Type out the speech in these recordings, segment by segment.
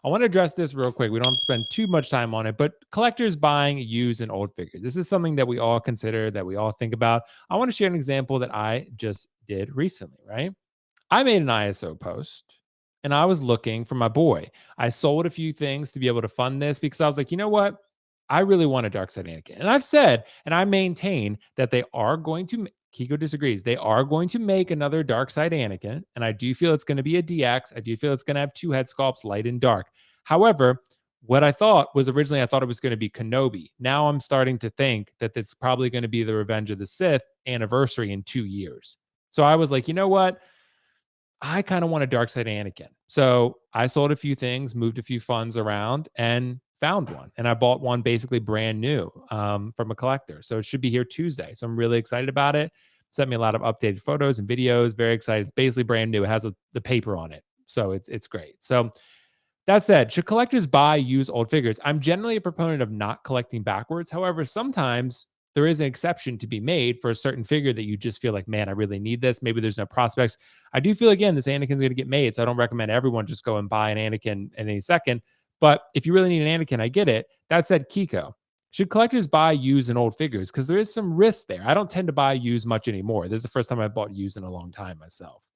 I want to address this real quick. We don't have to spend too much time on it, but collectors buying used and old figures. This is something that we all consider, that we all think about. I want to share an example that I just did recently, right? I made an ISO post and I was looking for my boy. I sold a few things to be able to fund this because I was like, you know what? I really want a Dark Side Anakin. And I've said, and I maintain that they are going to, Kiko disagrees, they are going to make another Dark Side Anakin. And I do feel it's going to be a DX. I do feel it's going to have two head sculpts, light and dark. However, what I thought was originally, I thought it was going to be Kenobi. Now I'm starting to think that it's probably going to be the Revenge of the Sith anniversary in 2 years. So I was like, you know what? I kind of want a Dark Side Anakin. So I sold a few things, moved a few funds around, and found one. And I bought one basically brand new from a collector. So it should be here Tuesday. So I'm really excited about it. Sent me a lot of updated photos and videos. Very excited. It's basically brand new. It has the paper on it. So it's great. So that said, should collectors buy used old figures? I'm generally a proponent of not collecting backwards. However, sometimes there is an exception to be made for a certain figure that you just feel like, man, I really need this. Maybe there's no prospects. I do feel, again, this Anakin's going to get made. So I don't recommend everyone just go and buy an Anakin in any second. But if you really need an Anakin, I get it. That said, Kiko, should collectors buy used and old figures? Because there is some risk there. I don't tend to buy used much anymore. This is the first time I bought used in a long time myself.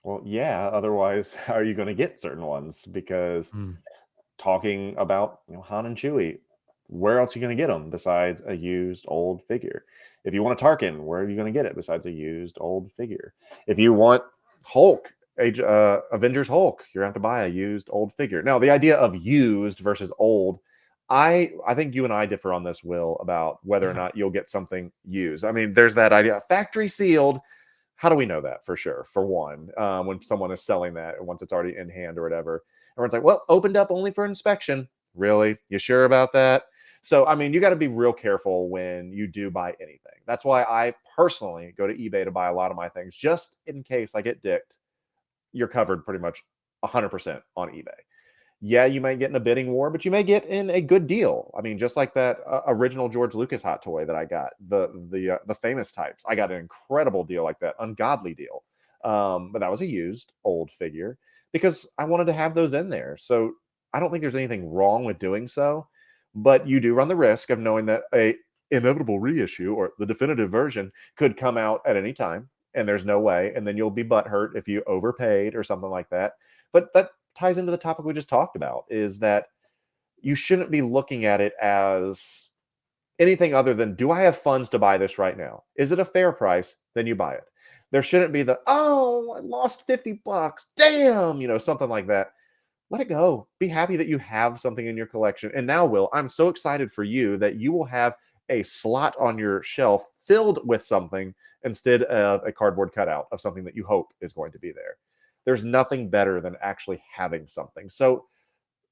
Well, yeah. Otherwise, how are you going to get certain ones? Because talking about Han and Chewie, where else are you going to get them besides a used old figure? If you want a Tarkin, where are you going to get it besides a used old figure? If you want Hulk, Avengers Hulk, you're going to have to buy a used old figure. Now, the idea of used versus old, I think you and I differ on this, Will, about whether or not you'll get something used. I mean, there's that idea, factory sealed. How do we know that for sure? For one, when someone is selling that, once it's already in hand or whatever, everyone's like, well, opened up only for inspection. Really? You sure about that? So, I mean, you got to be real careful when you do buy anything. That's why I personally go to eBay to buy a lot of my things, just in case I get dicked. You're covered pretty much 100% on eBay. Yeah, you might get in a bidding war, but you may get in a good deal. I mean, just like that original George Lucas hot toy that I got, the famous types. I got an incredible deal like that, ungodly deal. But that was a used old figure because I wanted to have those in there. So I don't think there's anything wrong with doing so, but you do run the risk of knowing that a inevitable reissue or the definitive version could come out at any time, and there's no way, and then you'll be butthurt if you overpaid or something like that. But that ties into the topic we just talked about, is that you shouldn't be looking at it as anything other than, do I have funds to buy this right now? Is it a fair price? Then you buy it. There shouldn't be the, oh, I lost $50. Damn, something like that. Let it go. Be happy that you have something in your collection. And now, Will, I'm so excited for you that you will have a slot on your shelf filled with something instead of a cardboard cutout of something that you hope is going to be there. There's nothing better than actually having something. So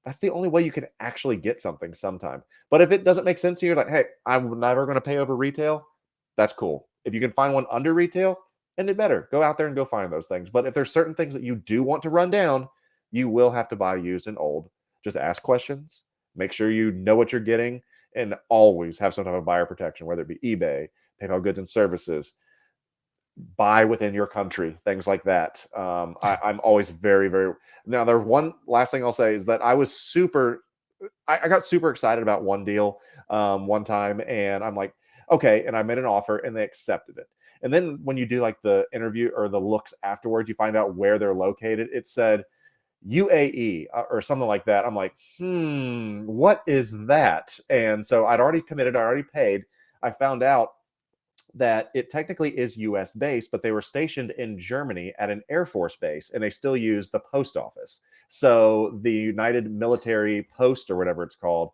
that's the only way you can actually get something sometime. But if it doesn't make sense to you, you're like, hey, I'm never going to pay over retail, that's cool. If you can find one under retail, then it better. Go out there and go find those things. But if there's certain things that you do want to run down, you will have to buy used and old. Just ask questions. Make sure you know what you're getting, and always have some type of buyer protection, whether it be eBay, PayPal Goods and Services, buy within your country, things like that. I'm always very, very. Now, there's one last thing I'll say is that I got super excited about one deal one time, and I'm like, okay, and I made an offer, and they accepted it. And then when you do like the interview or the looks afterwards, you find out where they're located. It said UAE or something like that. I'm like, what is that? And so I'd already committed, I already paid. I found out that it technically is US based, but they were stationed in Germany at an Air Force base, and they still use the post office. So the United Military Post, or whatever it's called,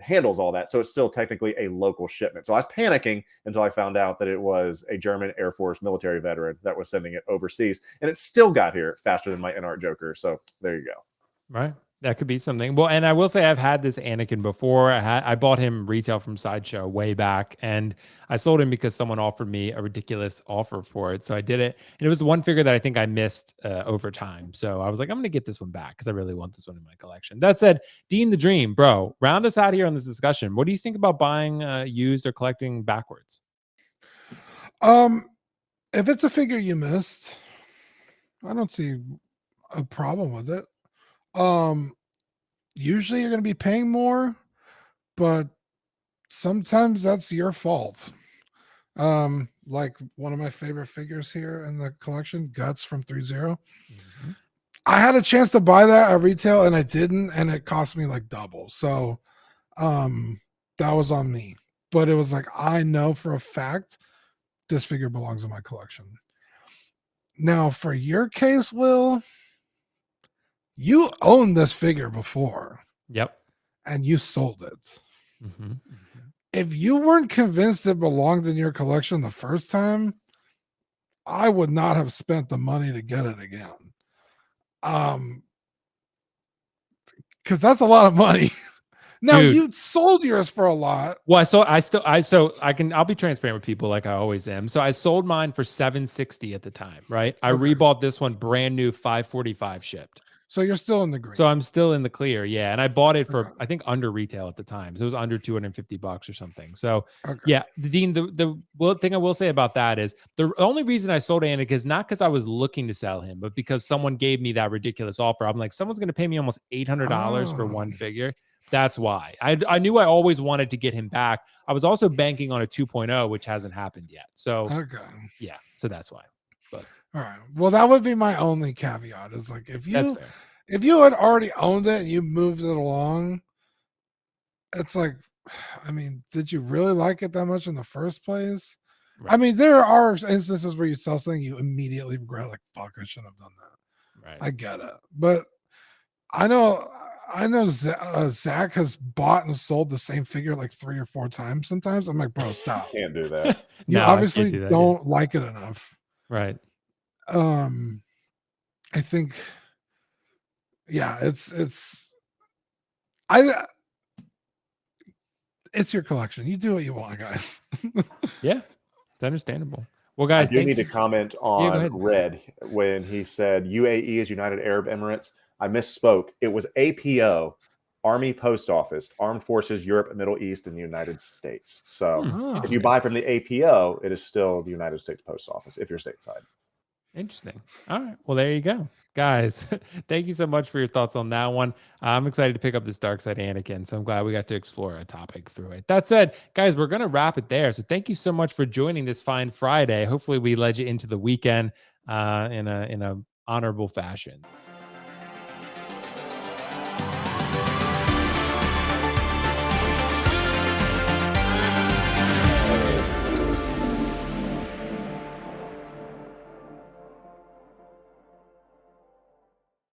handles all that. So it's still technically a local shipment. So I was panicking until I found out that it was a German Air Force military veteran that was sending it overseas, and it still got here faster than my NR Joker. So there you go. Right. That could be something. Well, and I will say I've had this Anakin before. I bought him retail from Sideshow way back, and I sold him because someone offered me a ridiculous offer for it. So I did it. And it was the one figure that I think I missed over time. So I was like, I'm going to get this one back because I really want this one in my collection. That said, Dean the Dream, bro, round us out here on this discussion. What do you think about buying used or collecting backwards? If it's a figure you missed, I don't see a problem with it. Um, Usually you're going to be paying more, but sometimes that's your fault. Like one of my favorite figures here in the collection, Guts from 3-0. Mhm. I had a chance to buy that at retail and I didn't, and it cost me like double. So that was on me. But it was like, I know for a fact this figure belongs in my collection. Now, for your case, Will, you owned this figure before Yep. and you sold it. Mm-hmm. If you weren't convinced it belonged in your collection the first time, I would not have spent the money to get it again. Because that's a lot of money. Now Dude. you sold yours for a lot. Well, I'll be transparent with people like I always am. So I sold mine for $760 at the time, right? I Okay. rebought this one brand new, $545 shipped. So you're still in the green. So I'm still in the clear, yeah. And I bought it for Okay. I think under retail at the time, so it was under $250 or something. So Okay. yeah, Dean. The one thing I will say about that is the only reason I sold Anik is not because I was looking to sell him, but because someone gave me that ridiculous offer. I'm like, someone's going to pay me almost $800 for one figure. That's why I knew I always wanted to get him back. I was also banking on a 2.0, which hasn't happened yet. So Okay. yeah, so that's why. But all right. Well, that would be my only caveat is like that's fair. If you had already owned it and you moved it along, it's like, I mean, did you really like it that much in the first place? Right. I mean, there are instances where you sell something you immediately regret, like, fuck, I shouldn't have done that. Right. I get it. But I know Zach has bought and sold the same figure like 3 or 4 times sometimes. I'm like, bro, stop. Can't do that. You obviously don't like it enough. Right. I think, yeah, it's your collection. You do what you want, guys. Yeah, it's understandable. Well, guys, I do need to comment on Red when he said UAE is United Arab Emirates. I misspoke. It was APO, Army Post Office, Armed Forces Europe, Middle East, and the United States. So if you buy from the APO, it is still the United States Post Office if you're stateside. Interesting. All right. Well, there you go. Guys, thank you so much for your thoughts on that one. I'm excited to pick up this Dark Side Anakin, so I'm glad we got to explore a topic through it. That said, guys, we're going to wrap it there. So thank you so much for joining this fine Friday. Hopefully we led you into the weekend in a honorable fashion.